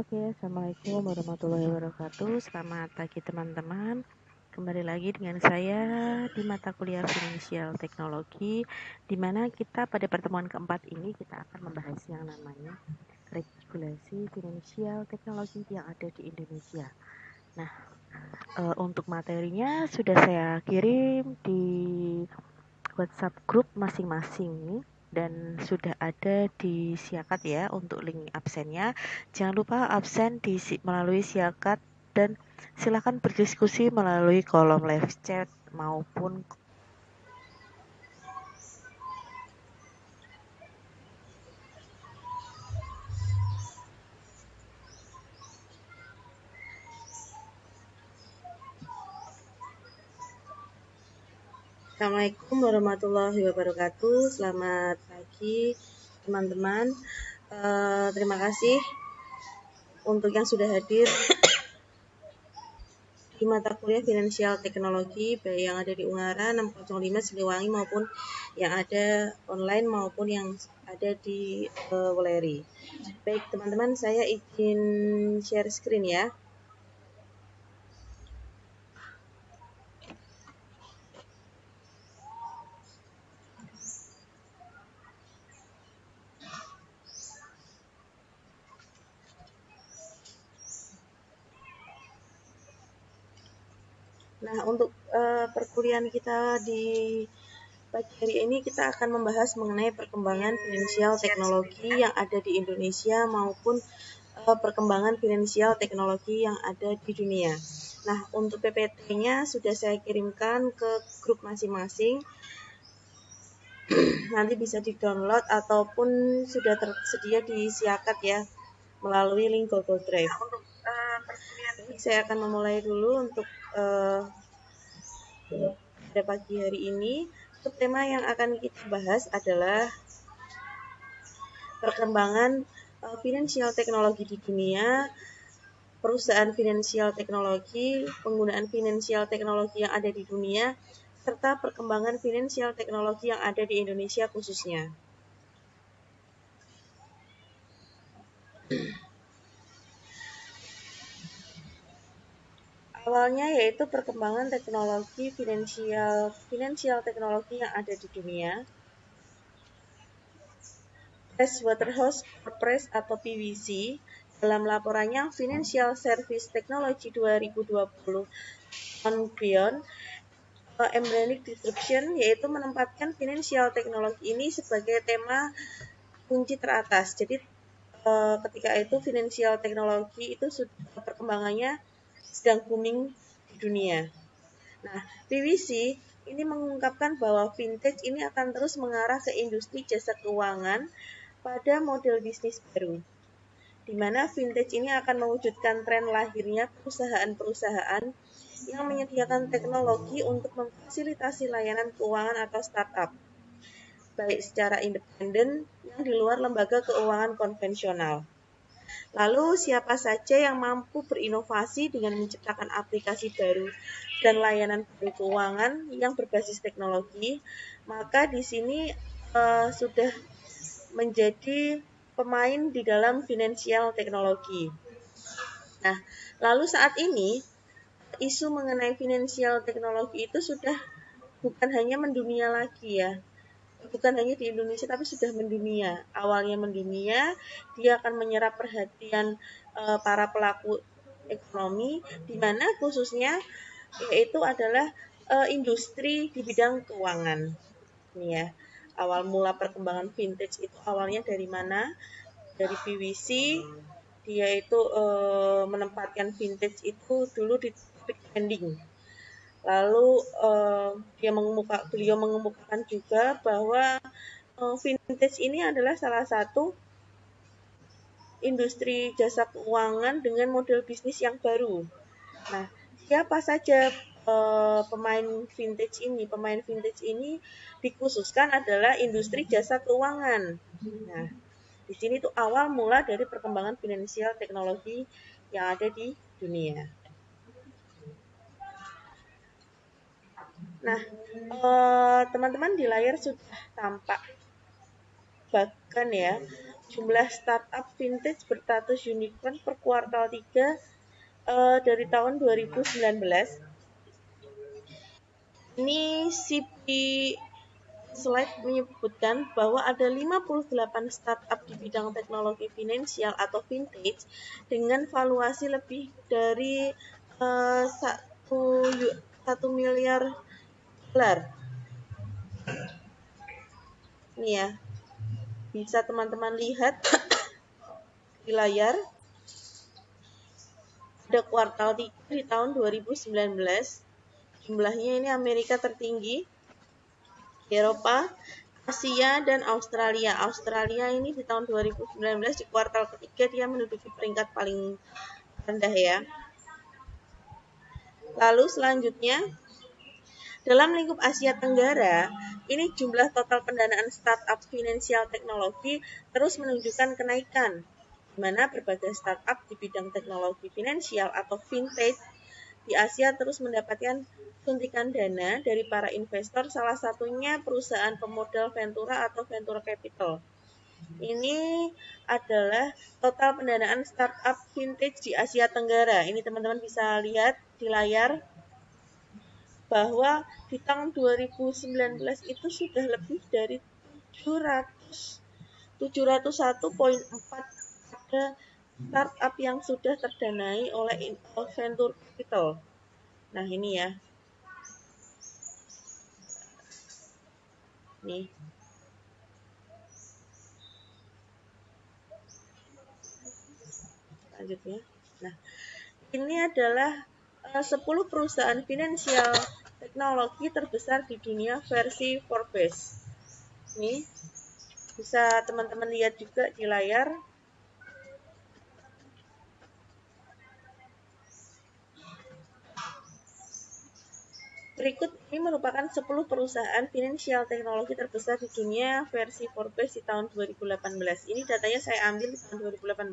Oke, Assalamualaikum warahmatullahi wabarakatuh. Selamat pagi teman-teman. Kembali lagi dengan saya di mata kuliah Finansial Teknologi, di mana kita pada pertemuan keempat ini kita akan membahas yang namanya regulasi finansial teknologi yang ada di Indonesia. Nah, untuk materinya sudah saya kirim di WhatsApp grup masing-masing dan sudah ada di Siakat ya untuk link absennya. Jangan lupa absen melalui Siakat dan silakan berdiskusi melalui kolom live chat maupun Assalamualaikum warahmatullahi wabarakatuh. Selamat pagi teman-teman. Terima kasih untuk yang sudah hadir di mata kuliah Finansial Teknologi, baik yang ada di Ungaran 605 Siliwangi maupun yang ada online maupun yang ada di Weleri. Baik teman-teman, saya izin share screen ya. Nah, untuk perkuliahan kita di pagi hari ini kita akan membahas mengenai perkembangan finansial teknologi yang ada di Indonesia maupun perkembangan finansial teknologi yang ada di dunia. Nah, untuk PPT-nya sudah saya kirimkan ke grup masing-masing. Nanti bisa di-download ataupun sudah tersedia di Siakat ya melalui link Google Drive. Saya akan memulai dulu untuk pada pagi hari ini. Untuk tema yang akan kita bahas adalah perkembangan finansial teknologi di dunia, perusahaan finansial teknologi, penggunaan finansial teknologi yang ada di dunia, serta perkembangan finansial teknologi yang ada di Indonesia khususnya. Awalnya yaitu perkembangan teknologi finansial teknologi yang ada di dunia. PricewaterhouseCoopers atau PwC dalam laporannya Financial Service Technology 2020 on Beyond Embryonic Disruption, yaitu menempatkan financial teknologi ini sebagai tema kunci teratas. Jadi ketika itu financial teknologi itu perkembangannya sedang booming di dunia. Nah, PwC ini mengungkapkan bahwa vintage ini akan terus mengarah ke industri jasa keuangan pada model bisnis baru, di mana vintage ini akan mewujudkan tren lahirnya perusahaan-perusahaan yang menyediakan teknologi untuk memfasilitasi layanan keuangan atau startup, baik secara independen yang di luar lembaga keuangan konvensional. Lalu siapa saja yang mampu berinovasi dengan menciptakan aplikasi baru dan layanan baru keuangan yang berbasis teknologi, maka di sini sudah menjadi pemain di dalam finansial teknologi. Nah, lalu saat ini isu mengenai finansial teknologi itu sudah bukan hanya mendunia lagi ya. Bukan hanya di Indonesia tapi sudah mendunia. Awalnya mendunia, dia akan menyerap perhatian para pelaku ekonomi di mana khususnya yaitu adalah industri di bidang keuangan. Ini ya. Awal mula perkembangan vintage itu awalnya dari mana? Dari PwC, dia itu menempatkan vintage itu dulu di topik trending. Lalu beliau mengemukakan juga bahwa vintage ini adalah salah satu industri jasa keuangan dengan model bisnis yang baru. Nah, siapa saja pemain vintage ini? Pemain vintage ini dikhususkan adalah industri jasa keuangan. Nah, di sini tuh awal mula dari perkembangan finansial teknologi yang ada di dunia. Nah, teman-teman di layar sudah tampak bahkan ya jumlah startup vintage berstatus unicorn per kuartal 3 dari tahun 2019. Ini CP Slide menyebutkan bahwa ada 58 startup di bidang teknologi finansial atau vintage dengan valuasi lebih dari 1 miliar dolar. Ini ya, bisa teman-teman lihat di layar. Ada kuartal 3 di tahun 2019. Jumlahnya ini Amerika tertinggi, Eropa, Asia, dan Australia. Australia ini di tahun 2019 di kuartal ketiga dia menduduki peringkat paling rendah ya. Lalu selanjutnya, dalam lingkup Asia Tenggara, ini jumlah total pendanaan startup finansial teknologi terus menunjukkan kenaikan, di mana berbagai startup di bidang teknologi finansial atau fintech di Asia terus mendapatkan suntikan dana dari para investor, salah satunya perusahaan pemodal ventura atau venture capital. Ini adalah total pendanaan startup vintage di Asia Tenggara. Ini teman-teman bisa lihat di layar bahwa di tahun 2019 itu sudah lebih dari 701,4 ada startup yang sudah terdanai oleh venture capital. Nah, ini ya. Nih. Selanjutnya. Nah, ini adalah 10 perusahaan finansial teknologi terbesar di dunia versi Forbes. Ini bisa teman-teman lihat juga di layar. Berikut ini merupakan 10 perusahaan finansial teknologi terbesar di dunia versi Forbes di tahun 2018. Ini datanya saya ambil di tahun 2018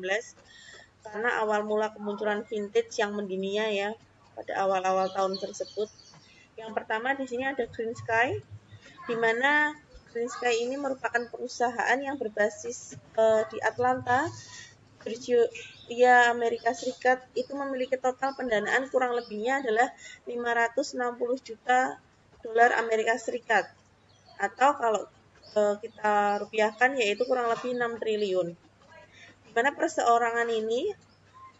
karena awal mula kemunculan vintage yang mendunia ya pada awal-awal tahun tersebut. Yang pertama di sini ada Green Sky, di mana Green Sky ini merupakan perusahaan yang berbasis di Atlanta, Virginia, Amerika Serikat. Itu memiliki total pendanaan kurang lebihnya adalah 560 juta dolar Amerika Serikat. Atau kalau kita rupiahkan yaitu kurang lebih 6 triliun. Di mana perseorangan ini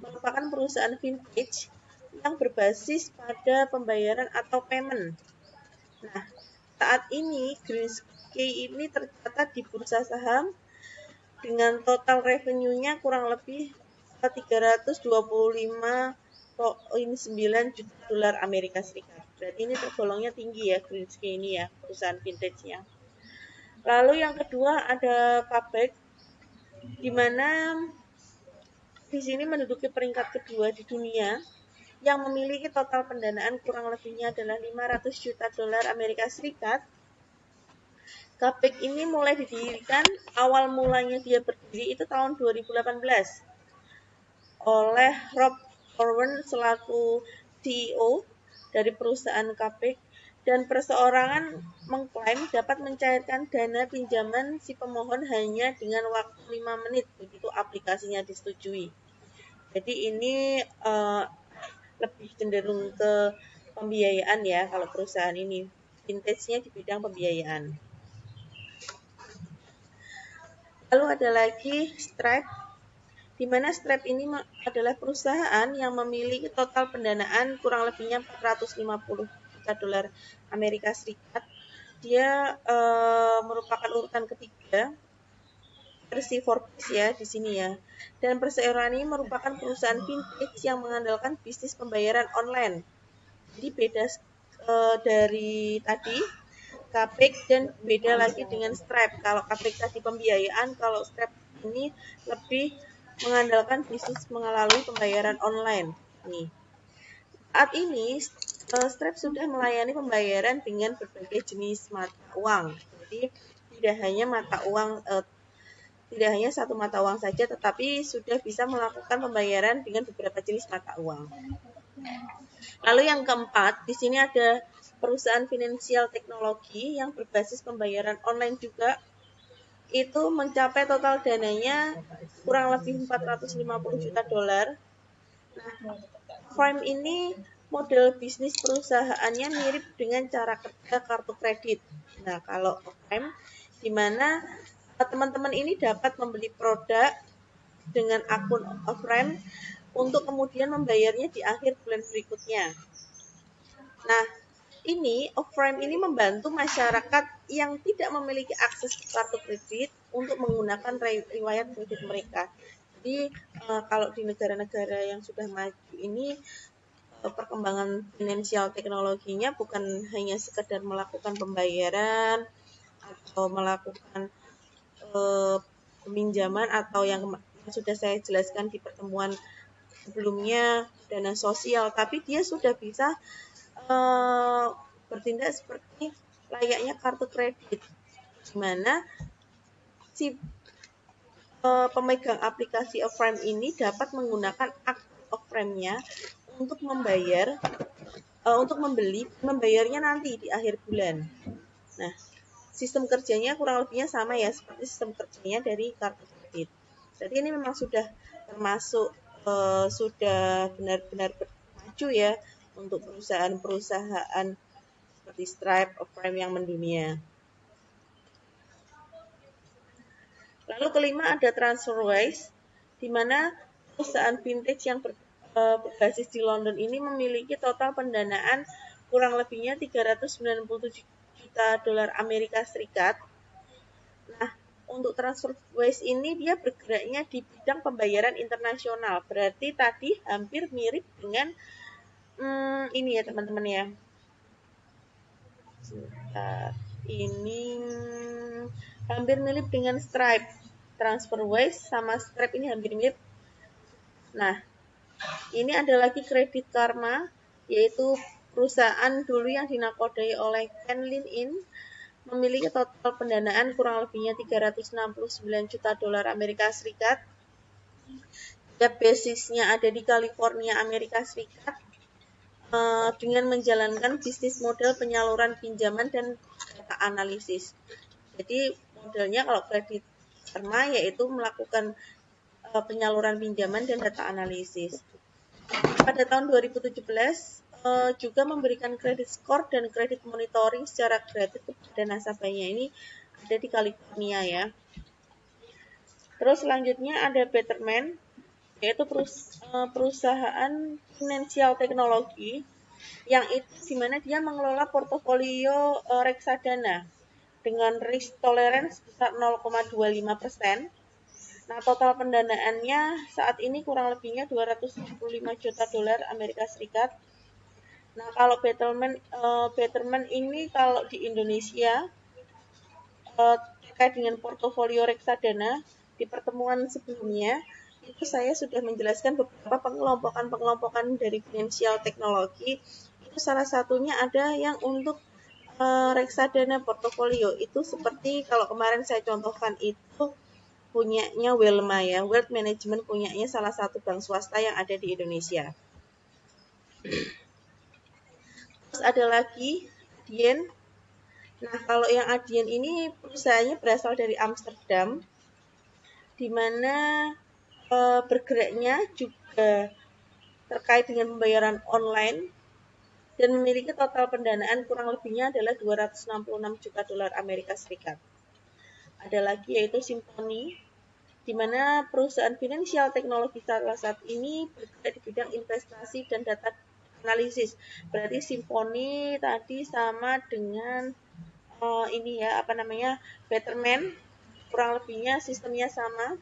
merupakan perusahaan vintage yang berbasis pada pembayaran atau payment. Nah, saat ini Greensky ini tercatat di bursa saham dengan total revenue-nya kurang lebih 325,9 juta dolar Amerika Serikat. Berarti ini tergolongnya tinggi ya Greensky ini ya, perusahaan vintage-nya. Lalu yang kedua ada Pabrik, di mana di sini menduduki peringkat kedua di dunia yang memiliki total pendanaan kurang lebihnya adalah 500 juta dolar Amerika Serikat. Gapek ini mulai didirikan, awal mulanya dia berdiri itu tahun 2018 oleh Rob Owen selaku CEO dari perusahaan Gapek, dan perseorangan mengklaim dapat mencairkan dana pinjaman si pemohon hanya dengan waktu 5 menit begitu aplikasinya disetujui. Jadi ini lebih cenderung ke pembiayaan ya kalau perusahaan ini. Vintage-nya di bidang pembiayaan. Lalu ada lagi Stripe, di mana Stripe ini adalah perusahaan yang memiliki total pendanaan kurang lebihnya 450 juta dolar Amerika Serikat. Dia merupakan urutan ketiga versi Forbes ya di sini ya. Dan perseorangan ini merupakan perusahaan vintage yang mengandalkan bisnis pembayaran online. Jadi beda dari tadi Kapek dan beda lagi dengan Stripe. Kalau Kapek tadi pembiayaan, kalau Stripe ini lebih mengandalkan bisnis melalui pembayaran online. Nih. Saat ini Stripe sudah melayani pembayaran dengan berbagai jenis mata uang. Jadi tidak hanya satu mata uang saja, tetapi sudah bisa melakukan pembayaran dengan beberapa jenis mata uang. Lalu yang keempat, di sini ada perusahaan finansial teknologi yang berbasis pembayaran online juga. itu mencapai total dananya kurang lebih 450 juta dolar. Nah, Prime ini model bisnis perusahaannya mirip dengan cara kerja kartu kredit. Nah, kalau Prime, di mana teman-teman ini dapat membeli produk dengan akun Prime untuk kemudian membayarnya di akhir bulan berikutnya. Nah, ini Prime ini membantu masyarakat yang tidak memiliki akses ke kartu kredit untuk menggunakan riwayat kredit mereka. Jadi kalau di negara-negara yang sudah maju ini perkembangan finansial teknologinya bukan hanya sekedar melakukan pembayaran atau melakukan peminjaman atau yang sudah saya jelaskan di pertemuan sebelumnya dana sosial, tapi dia sudah bisa bertindak seperti layaknya kartu kredit, di mana si pemegang aplikasi Prime ini dapat menggunakan akun Prime-nya untuk membayarnya nanti di akhir bulan. Nah, sistem kerjanya kurang lebihnya sama ya seperti sistem kerjanya dari kartu kredit. Jadi ini memang sudah termasuk sudah benar-benar maju ya untuk perusahaan-perusahaan seperti Stripe, Prime yang mendunia. Lalu kelima ada TransferWise, di mana perusahaan vintage yang berbasis di London ini memiliki total pendanaan kurang lebihnya 397 juta dolar Amerika Serikat. Nah, untuk TransferWise ini dia bergeraknya di bidang pembayaran internasional. Berarti tadi hampir mirip dengan ini ya teman-teman ya. Ini hampir mirip dengan Stripe. TransferWise sama Stripe ini hampir mirip. Nah, ini ada lagi Credit Karma, yaitu perusahaan dulu yang dinakodai oleh Ken Lin-in, memiliki total pendanaan kurang lebihnya 369 juta dolar Amerika Serikat. Dia basisnya ada di California, Amerika Serikat, dengan menjalankan bisnis model penyaluran pinjaman dan data analisis. Jadi modelnya kalau Credit Karma yaitu melakukan penyaluran pinjaman dan data analisis. Pada tahun 2017 juga memberikan kredit skor dan kredit monitoring secara gratis kepada nasabahnya. Ini ada di California ya. Terus selanjutnya ada Betterment, yaitu perusahaan finansial teknologi yang itu dimana dia mengelola portofolio reksadana dengan risk tolerance sebesar 0,25%. Nah, total pendanaannya saat ini kurang lebihnya 275 juta dolar Amerika Serikat. Nah, kalau Betterment ini kalau di Indonesia terkait dengan portofolio reksadana di pertemuan sebelumnya itu saya sudah menjelaskan beberapa pengelompokan dari finansial teknologi. Itu salah satunya ada yang untuk reksadana portofolio itu seperti kalau kemarin saya contohkan itu punyanya Welma ya, Wealth Management punyanya salah satu bank swasta yang ada di Indonesia. Terus ada lagi Adyen. Nah, kalau yang Adyen ini perusahaannya berasal dari Amsterdam, di mana bergeraknya juga terkait dengan pembayaran online dan memiliki total pendanaan kurang lebihnya adalah 266 juta dolar Amerika Serikat. Ada lagi yaitu Symphony, di mana perusahaan finansial teknologi salah satu ini bergerak di bidang investasi dan data analisis. Berarti Symphony tadi sama dengan Betterment, kurang lebihnya sistemnya sama.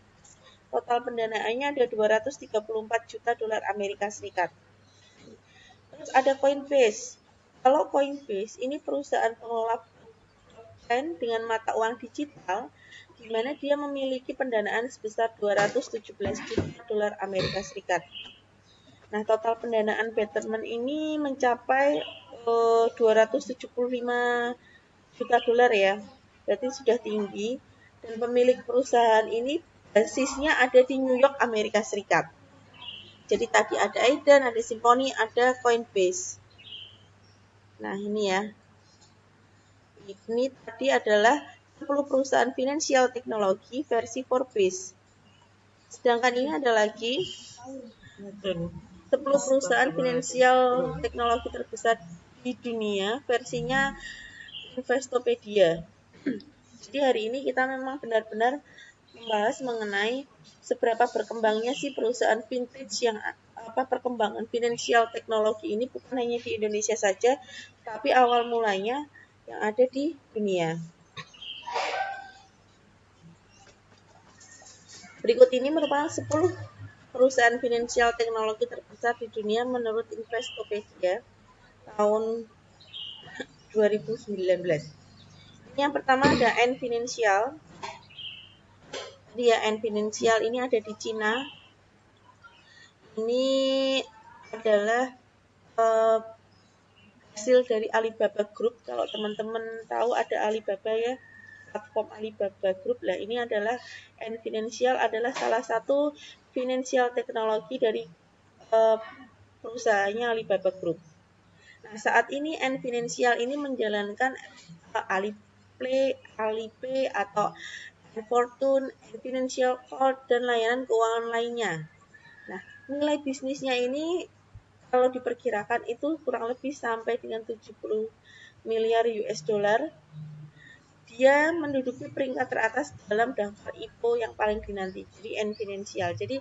Total pendanaannya ada 234 juta dolar Amerika Serikat. Terus ada Coinbase. Kalau Coinbase ini perusahaan pengelola blockchain dengan mata uang digital, di mana dia memiliki pendanaan sebesar 217 juta dolar Amerika Serikat. Nah, total pendanaan Betterment ini mencapai 275 juta dolar ya. Berarti sudah tinggi. Dan pemilik perusahaan ini basisnya ada di New York, Amerika Serikat. Jadi tadi ada Adyen, ada Symphony, ada Coinbase. Nah, ini ya. Ini tadi adalah 10 perusahaan finansial teknologi versi Forbes. Sedangkan ini ada lagi 10 perusahaan finansial teknologi terbesar di dunia versinya Investopedia. Jadi hari ini kita memang benar-benar membahas mengenai seberapa berkembangnya sih perusahaan vintage yang perkembangan finansial teknologi ini bukan hanya di Indonesia saja, tapi awal mulanya yang ada di dunia. Berikut ini merupakan 10 perusahaan finansial teknologi terbesar di dunia menurut Investopedia tahun 2019. Yang pertama ada Ant Financial. Dia Ant Financial ini ada di Cina. Ini adalah hasil dari Alibaba Group. Kalau teman-teman tahu ada Alibaba ya, platform Alibaba Group. Nah, ini adalah Ant Financial adalah salah satu financial teknologi dari perusahaannya Alibaba Group. Nah, saat ini Ant Financial ini menjalankan Alipay atau Fortune, Financial Card, dan layanan keuangan lainnya. Nah, nilai bisnisnya ini kalau diperkirakan itu kurang lebih sampai dengan 70 miliar US dollar. Dia menduduki peringkat teratas dalam daftar IPO yang paling dinanti, jadi Ant Financial. Jadi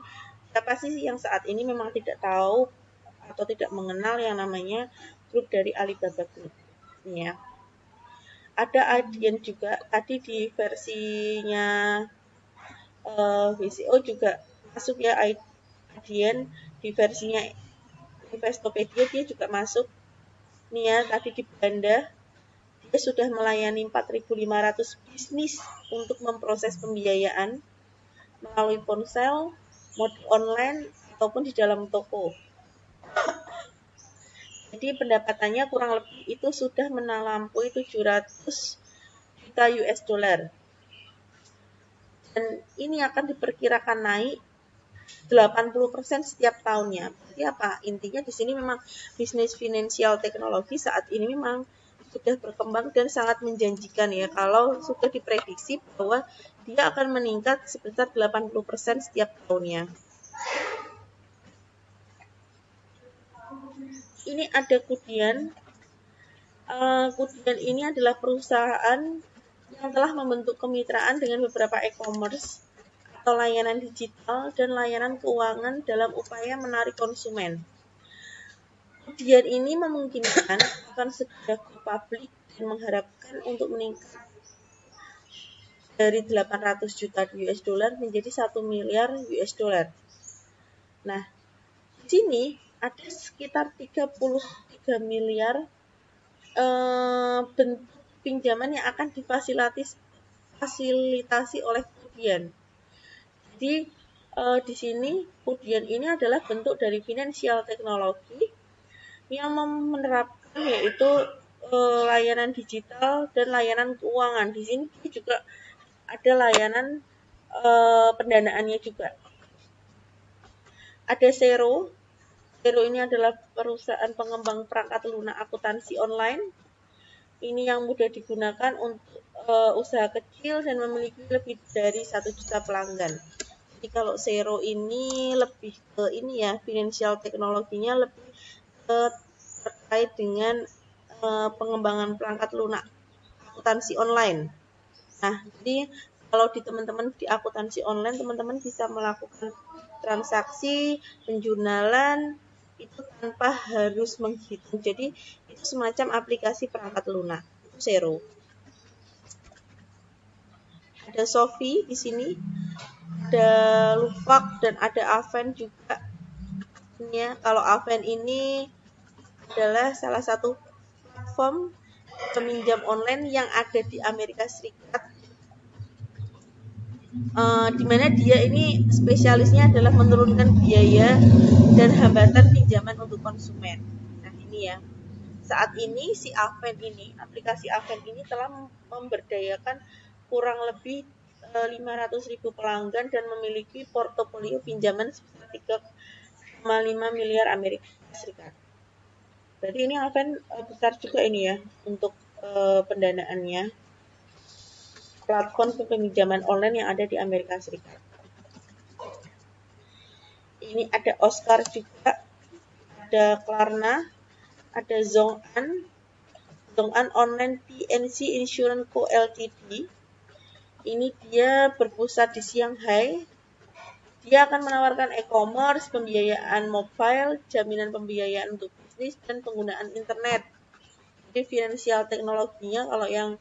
siapa sih yang saat ini memang tidak tahu atau tidak mengenal yang namanya grup dari Alibaba Group? Ya. Ada Adyen juga tadi di versinya WCO juga masuk ya, Adyen di versinya Investopedia dia juga masuk. Nih ya, tadi di Belanda dia sudah melayani 4.500 bisnis untuk memproses pembiayaan melalui ponsel, mode online ataupun di dalam toko. Jadi pendapatannya kurang lebih itu sudah melampaui 700 juta US dollar. Dan ini akan diperkirakan naik 80% setiap tahunnya. Berarti apa? Intinya di sini memang bisnis finansial teknologi saat ini memang sudah berkembang dan sangat menjanjikan ya, kalau sudah diprediksi bahwa dia akan meningkat sebesar 80% setiap tahunnya. Ini ada Kudian. Kudian ini adalah perusahaan yang telah membentuk kemitraan dengan beberapa e-commerce atau layanan digital dan layanan keuangan dalam upaya menarik konsumen. Kudian ini memungkinkan akan segera go public dan mengharapkan untuk meningkat dari 800 juta US dollar menjadi 1 miliar US dollar. Nah, di sini ada sekitar 33 miliar bentuk pinjaman yang akan difasilitasi oleh Kudian. Jadi di sini Kudian ini adalah bentuk dari finansial teknologi yang menerapkan yaitu layanan digital dan layanan keuangan. Di sini juga ada layanan pendanaannya juga. Ada Xero. Xero ini adalah perusahaan pengembang perangkat lunak akuntansi online. Ini yang mudah digunakan untuk usaha kecil dan memiliki lebih dari 1 juta pelanggan. Jadi kalau Xero ini lebih ke ini ya, finansial teknologinya lebih terkait dengan pengembangan perangkat lunak akuntansi online. Nah, jadi kalau di teman-teman di akuntansi online, teman-teman bisa melakukan transaksi penjurnalan itu tanpa harus menghitung. Jadi itu semacam aplikasi perangkat lunak. Itu Xero. Ada Sofi di sini, ada Lupak dan ada Aven juga. Ini ya, kalau Aven ini adalah salah satu platform peminjam online yang ada di Amerika Serikat. Di mana dia ini spesialisnya adalah menurunkan biaya dan hambatan pinjaman untuk konsumen. Nah ini ya, saat ini si Aven ini, aplikasi Aven ini telah memberdayakan kurang lebih 500.000 pelanggan dan memiliki portofolio pinjaman sebesar 3,5 miliar Amerika Serikat. Berarti ini Aven besar juga ini ya untuk pendanaannya. platform peminjaman online yang ada di Amerika Serikat. Ini ada Oscar juga, ada Klarna, ada ZhongAn Online PNC Insurance Co. Ltd. Ini dia berpusat di Shanghai. Dia akan menawarkan e-commerce, pembiayaan mobile, jaminan pembiayaan untuk bisnis, dan penggunaan internet. Jadi finansial teknologinya kalau yang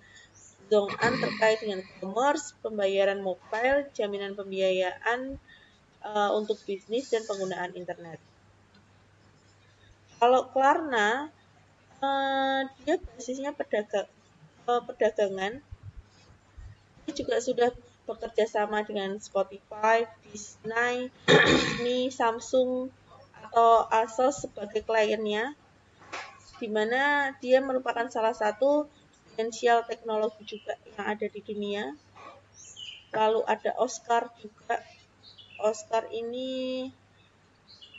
ZhongAn terkait dengan e-commerce, pembayaran mobile, jaminan pembiayaan untuk bisnis, dan penggunaan internet. Kalau Klarna, dia basisnya perdagangan. Dia juga sudah bekerja sama dengan Spotify, Disney, Samsung, atau Asus sebagai kliennya, di mana dia merupakan salah satu finansial teknologi juga yang ada di dunia. Lalu ada Oscar juga. Oscar ini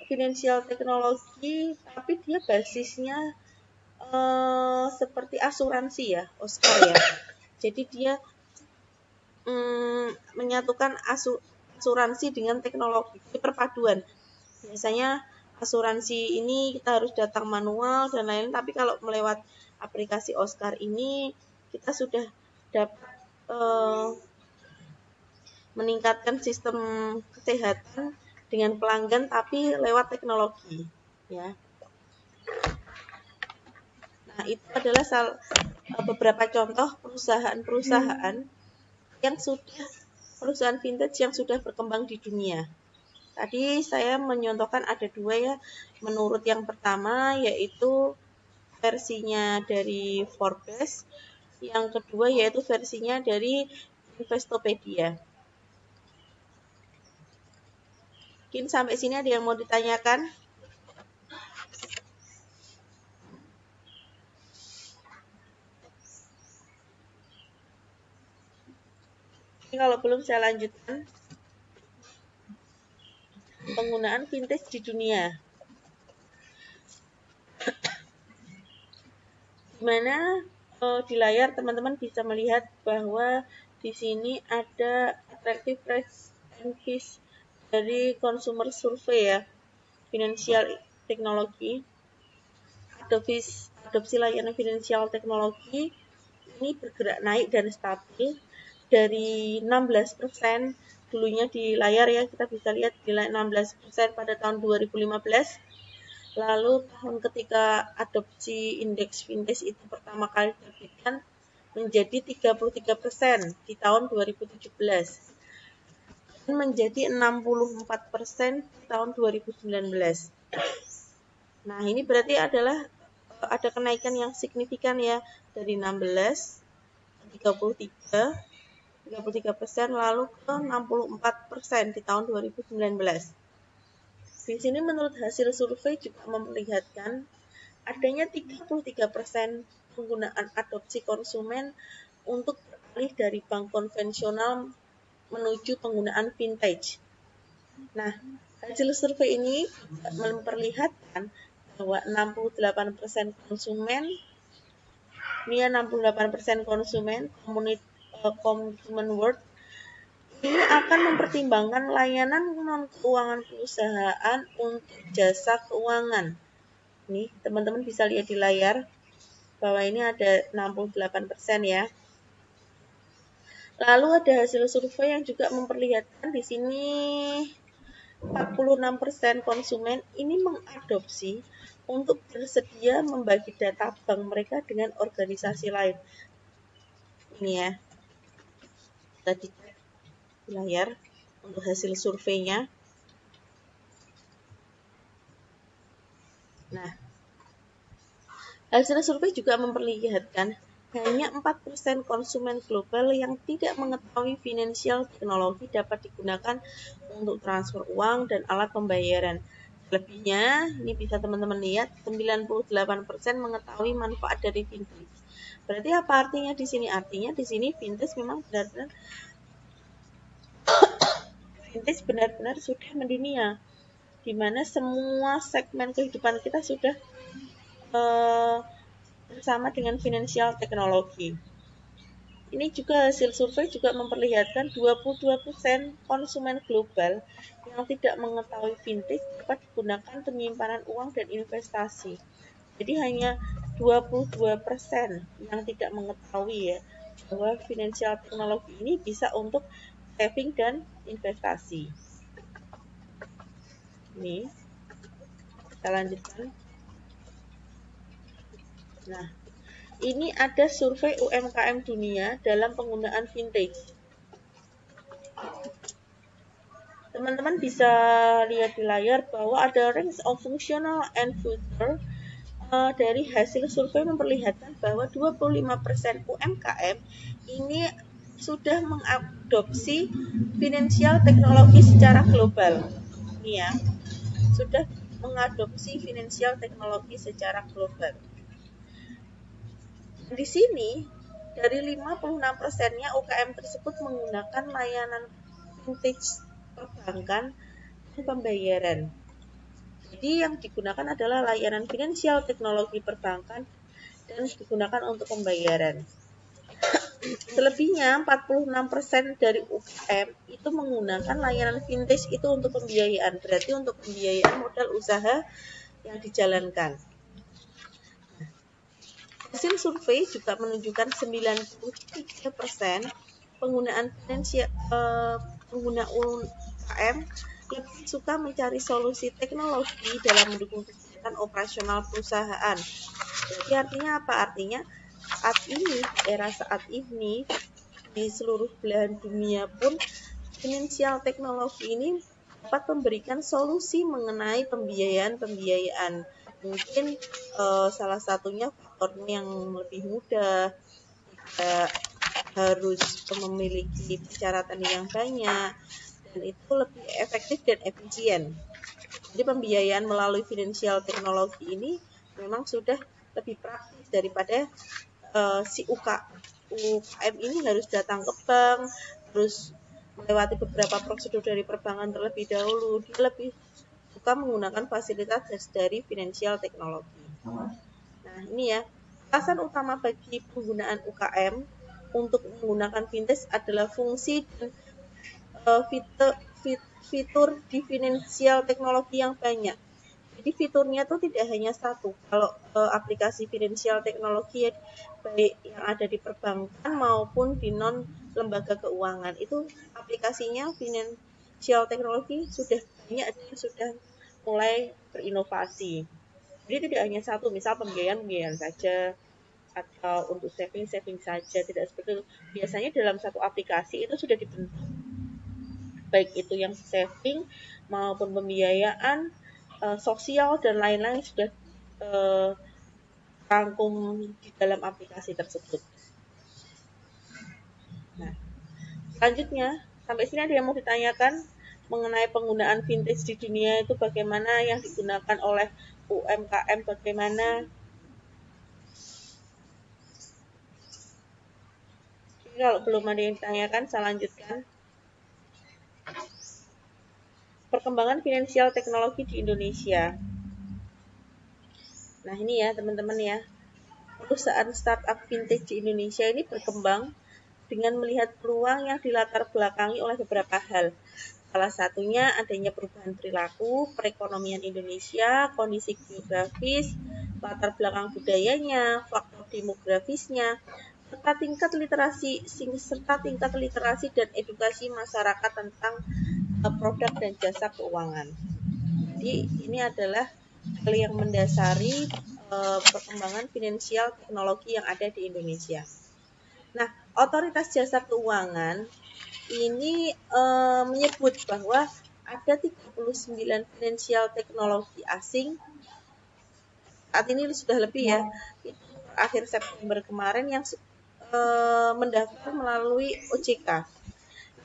finansial teknologi, tapi dia basisnya seperti asuransi ya, Oscar ya. Jadi dia menyatukan asuransi dengan teknologi, perpaduan. Biasanya asuransi ini kita harus datang manual dan lain-lain, tapi kalau melewat aplikasi Oscar ini kita sudah dapat meningkatkan sistem kesehatan dengan pelanggan tapi lewat teknologi ya. Nah, itu adalah beberapa contoh perusahaan-perusahaan yang sudah perusahaan vintage yang sudah berkembang di dunia. Tadi saya menyontohkan ada dua ya, menurut yang pertama yaitu versinya dari Forbes, yang kedua yaitu versinya dari Investopedia. Mungkin sampai sini ada yang mau ditanyakan? Kalau belum saya lanjutkan. Penggunaan vintage di dunia. Dimana di layar teman-teman bisa melihat bahwa di sini ada attractive price and fees dari consumer survey ya, financial teknologi. Adopsi layanan finansial teknologi ini bergerak naik dan stabil dari 16% dulunya di layar ya, kita bisa lihat di 16% pada tahun 2015. Lalu tahun ketika adopsi indeks vintage itu pertama kali diterbitkan menjadi 33% di tahun 2017 dan menjadi 64% di tahun 2019. Nah, ini berarti adalah ada kenaikan yang signifikan ya, dari 16 ke 33% lalu ke 64% di tahun 2019. Di sini menurut hasil survei juga memperlihatkan adanya 33% penggunaan adopsi konsumen untuk beralih dari bank konvensional menuju penggunaan vintage. Nah, hasil survei ini memperlihatkan bahwa 68% konsumen, ini ya 68% konsumen, Consumer World ini akan mempertimbangkan layanan non-keuangan perusahaan untuk jasa keuangan. Nih, teman-teman bisa lihat di layar bahwa ini ada 68% ya. Lalu ada hasil survei yang juga memperlihatkan di sini 46% konsumen ini mengadopsi untuk bersedia membagi data bank mereka dengan organisasi lain. Ini ya, tadi di layar untuk hasil surveinya. Nah, hasil survei juga memperlihatkan hanya 4% konsumen global yang tidak mengetahui finansial teknologi dapat digunakan untuk transfer uang dan alat pembayaran. Lebihnya, ini bisa teman-teman lihat, 98% mengetahui manfaat dari vintage. Berarti apa artinya di sini? Artinya di sini vintage memang benar-benar sudah mendunia, di mana semua segmen kehidupan kita sudah bersama dengan finansial teknologi. Ini juga hasil survei juga memperlihatkan 22% konsumen global yang tidak mengetahui fintech dapat digunakan penyimpanan uang dan investasi. Jadi hanya 22% yang tidak mengetahui ya bahwa financial teknologi ini bisa untuk saving dan investasi. Ini kita lanjutkan. Nah, ini ada survei UMKM dunia dalam penggunaan fintech. Teman-teman bisa lihat di layar bahwa ada range of functional and feature dari hasil survei memperlihatkan bahwa 25% UMKM ini sudah mengadopsi financial teknologi secara global. Ini ya, sudah mengadopsi financial teknologi secara global. Di sini dari 56%-nya UKM tersebut menggunakan layanan fintech perbankan dan pembayaran. Jadi yang digunakan adalah layanan finansial teknologi perbankan dan digunakan untuk pembayaran. Selebihnya 46% dari UKM itu menggunakan layanan fintech itu untuk pembiayaan. Berarti untuk pembiayaan modal usaha yang dijalankan. Hasil survei juga menunjukkan 93% penggunaan pengguna UKM lebih suka mencari solusi teknologi dalam mendukung kegiatan operasional perusahaan. Jadi artinya apa? Artinya saat ini di seluruh belahan dunia pun finansial teknologi ini dapat memberikan solusi mengenai pembiayaan. Mungkin salah satunya faktornya yang lebih mudah, tidak harus memiliki persyaratan yang banyak, dan itu lebih efektif dan efisien. Jadi pembiayaan melalui finansial teknologi ini memang sudah lebih praktis daripada si UKM ini harus datang ke bank, harus melewati beberapa prosedur dari perbankan terlebih dahulu. Dia lebih suka menggunakan fasilitas dari financial teknologi. Nah, ini ya, alasan utama bagi penggunaan UKM untuk menggunakan fintech adalah fungsi dan fitur di financial teknologi yang banyak. Jadi fiturnya tuh tidak hanya satu. Kalau aplikasi finansial teknologi baik yang ada di perbankan maupun di non lembaga keuangan itu aplikasinya financial teknologi sudah banyak dan sudah mulai berinovasi. Jadi tidak hanya satu, misal pembiayaan saja atau untuk saving saja, tidak seperti itu. Biasanya dalam satu aplikasi itu sudah dibentuk baik itu yang saving maupun pembiayaan sosial dan lain-lain sudah rangkum di dalam aplikasi tersebut. Nah, selanjutnya sampai sini ada yang mau ditanyakan mengenai penggunaan fintech di dunia itu bagaimana, yang digunakan oleh UMKM bagaimana. Jadi kalau belum ada yang ditanyakan, saya lanjutkan. Perkembangan finansial teknologi di Indonesia. Nah ini ya teman-teman ya, perusahaan startup fintech di Indonesia ini berkembang dengan melihat peluang yang dilatar belakangi oleh beberapa hal. Salah satunya adanya perubahan perilaku, perekonomian Indonesia, kondisi geografis, latar belakang budayanya, faktor demografisnya, serta tingkat literasi dan edukasi masyarakat tentang produk dan jasa keuangan. Jadi ini adalah hal yang mendasari perkembangan finansial teknologi yang ada di Indonesia. Nah, Otoritas Jasa Keuangan ini menyebut bahwa ada 39 finansial teknologi asing, saat ini sudah lebih ya, itu akhir September kemarin yang mendaftar melalui OJK.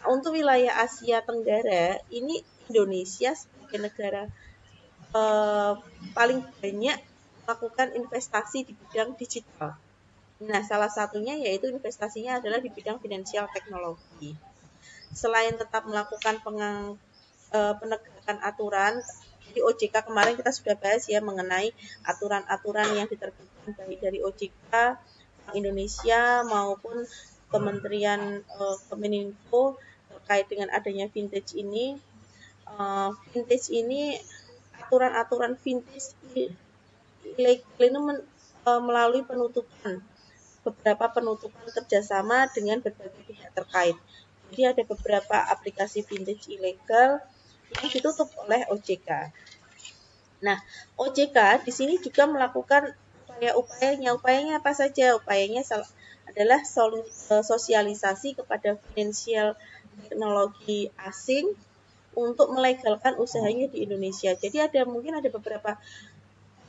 Nah, untuk wilayah Asia Tenggara, ini Indonesia sebagai negara paling banyak melakukan investasi di bidang digital. Nah, salah satunya yaitu investasinya adalah di bidang finansial teknologi. Selain tetap melakukan penegakan aturan, di OJK kemarin kita sudah bahas ya mengenai aturan-aturan yang diterbitkan baik dari OJK Indonesia maupun Kementerian Kominfo terkait dengan adanya vintage ini. Vintage ini aturan-aturan vintage ilegal ini melalui beberapa penutupan kerjasama dengan berbagai pihak terkait. Jadi ada beberapa aplikasi vintage ilegal yang ditutup oleh OJK. Nah, OJK di sini juga melakukan upaya-upayanya. Upayanya apa saja? Upayanya adalah sosialisasi kepada finansial teknologi asing untuk melegalkan usahanya di Indonesia. Jadi mungkin ada beberapa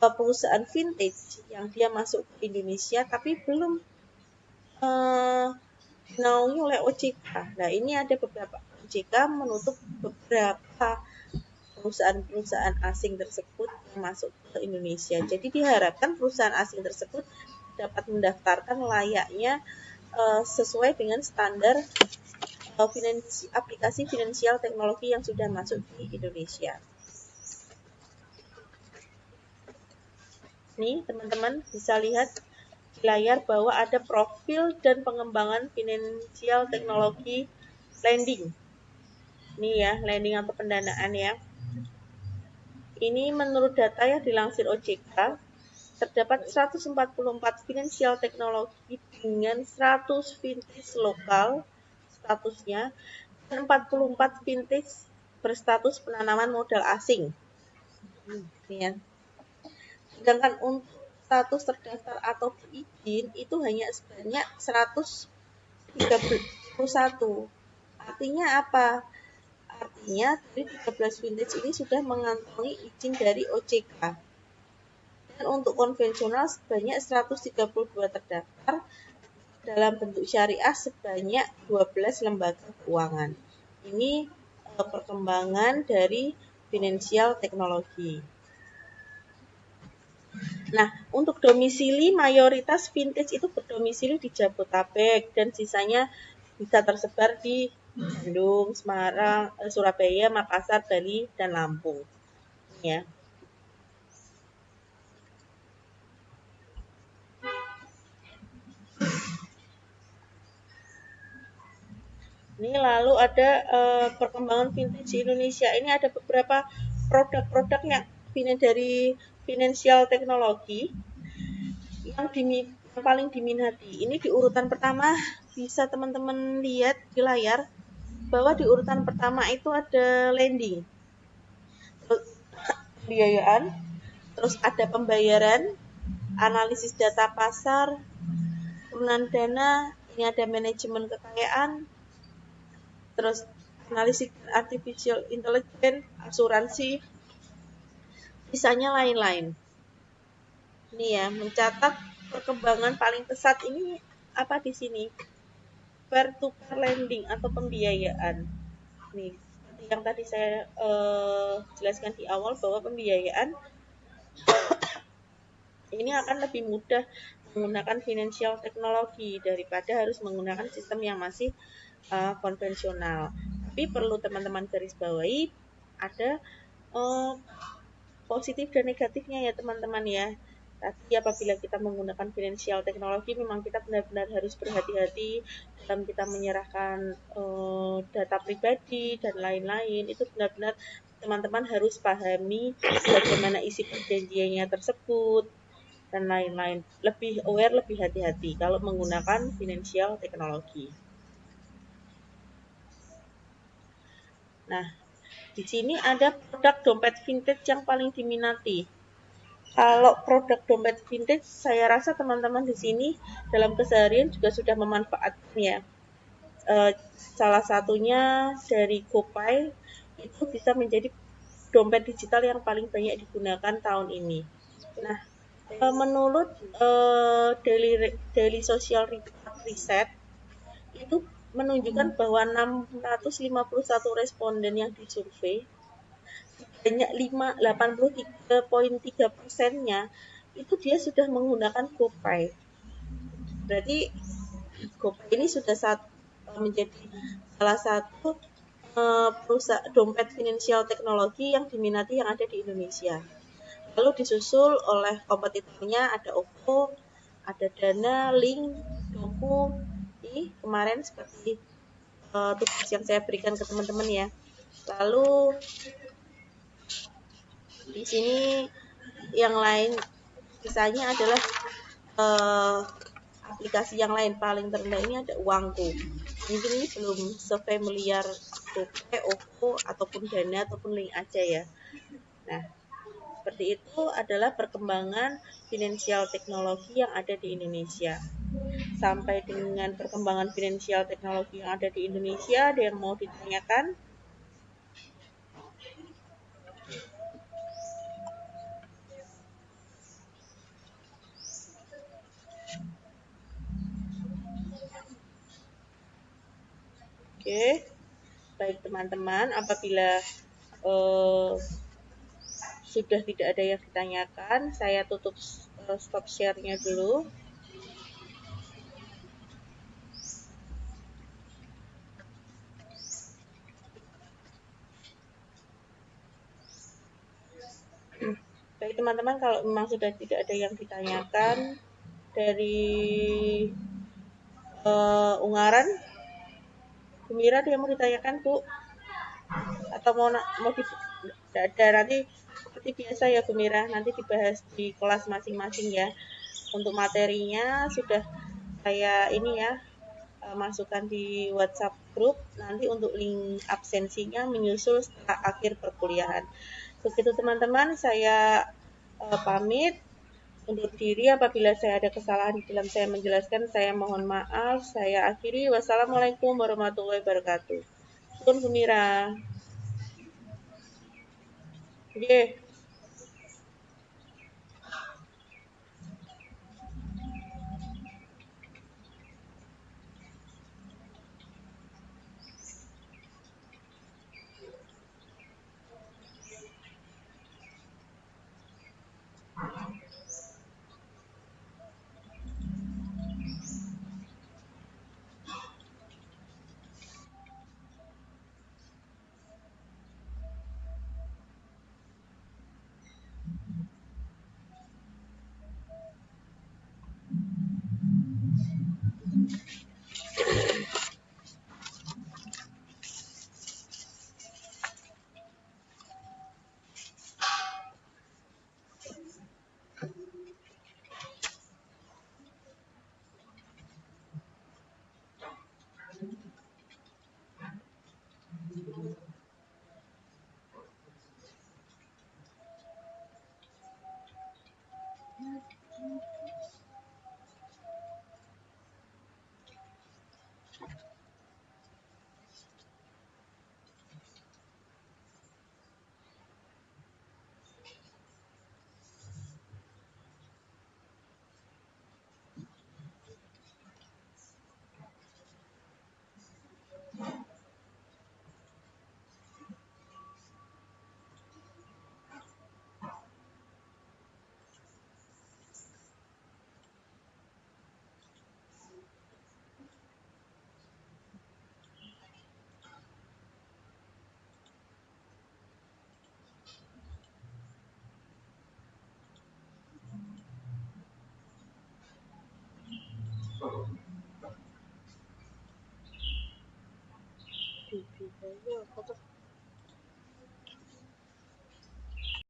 perusahaan vintage yang dia masuk ke Indonesia tapi belum dinaungi oleh OJK. Nah, ini ada beberapa OJK menutup beberapa perusahaan-perusahaan asing tersebut yang masuk ke Indonesia. Jadi diharapkan perusahaan asing tersebut dapat mendaftarkan layaknya sesuai dengan standar aplikasi finansial teknologi yang sudah masuk di Indonesia. Nih, teman-teman bisa lihat di layar bahwa ada profil dan pengembangan finansial teknologi lending. Ini ya, lending atau pendanaan ya. Ini menurut data yang dilansir OJK, terdapat 144 finansial teknologi dengan 100 vintage lokal statusnya dan 44 vintage berstatus penanaman modal asing. Ini ya. Sedangkan untuk status terdaftar atau berizin itu hanya sebanyak 131. Artinya apa? Artinya dari 13 vintage ini sudah mengantongi izin dari OJK. Dan untuk konvensional sebanyak 132 terdaftar dalam bentuk syariah sebanyak 12 lembaga keuangan. Ini perkembangan dari finansial teknologi. Nah, untuk domisili mayoritas vintage itu berdomisili di Jabodetabek dan sisanya bisa tersebar di Bandung, Semarang, Surabaya, Makassar, Bali, dan Lampung. Ya. Ini lalu ada perkembangan vintage di Indonesia. Ini ada beberapa produk-produk yang dari finansial teknologi yang paling diminati. Ini di urutan pertama bisa teman-teman lihat di layar bahwa di urutan pertama itu ada lending, pembiayaan, terus ada pembayaran, analisis data pasar, turunan dana, ini ada manajemen kekayaan, terus analisis artificial intelligence, asuransi, sisanya lain-lain. Ini ya, mencatat perkembangan paling pesat ini apa di sini? Peer-to-peer lending atau pembiayaan. Nih, seperti yang tadi saya jelaskan di awal bahwa pembiayaan ini akan lebih mudah menggunakan financial teknologi daripada harus menggunakan sistem yang masih konvensional. Tapi perlu teman-teman garis bawahi ada positif dan negatifnya ya teman-teman ya. Tapi apabila kita menggunakan financial teknologi memang kita benar-benar harus berhati-hati dalam kita menyerahkan data pribadi dan lain-lain. Itu benar-benar teman-teman harus pahami bagaimana isi perjanjiannya tersebut dan lain-lain. Lebih aware, lebih hati-hati kalau menggunakan financial teknologi. Nah, di sini ada produk dompet vintage yang paling diminati. Kalau produk dompet vintage, saya rasa teman-teman di sini dalam keseharian juga sudah memanfaatkannya. Salah satunya dari GoPay itu bisa menjadi dompet digital yang paling banyak digunakan tahun ini. Nah, menurut Daily Social Report Research itu menunjukkan bahwa 651 responden yang disurvei banyak 83.3%-nya itu dia sudah menggunakan GoPay. Berarti GoPay ini sudah menjadi salah satu perusahaan dompet finansial teknologi yang diminati yang ada di Indonesia. Lalu disusul oleh kompetitornya ada OVO, ada Dana, Link, Doku, seperti kemarin, seperti tugas yang saya berikan ke teman-teman ya. Lalu di sini yang lain sisanya adalah eh, aplikasi yang lain. Paling terendah ini ada Uangku. Mungkin ini belum sefamiliar GoPay, OVO, ataupun Dana, ataupun Link aja ya. Nah, seperti itu adalah perkembangan finansial teknologi yang ada di Indonesia. Sampai dengan perkembangan finansial teknologi yang ada di Indonesia, ada yang mau ditanyakan? Oke, baik teman-teman, apabila eh, sudah tidak ada yang ditanyakan, saya tutup stop share-nya dulu. Baik teman-teman, kalau memang sudah tidak ada yang ditanyakan dari Ungaran, Bu Mira ada yang mau ditanyakan Bu? Atau mau tidak ada, nanti seperti biasa ya Bu Mira, nanti dibahas di kelas masing-masing ya. Untuk materinya sudah saya ini ya, masukkan di WhatsApp grup. Nanti untuk link absensinya menyusul setelah akhir perkuliahan. Begitu teman-teman, saya pamit undur diri. Apabila saya ada kesalahan di dalam saya menjelaskan, saya mohon maaf. Saya akhiri. Wassalamualaikum warahmatullahi wabarakatuh. Syukur Gumira. Oke.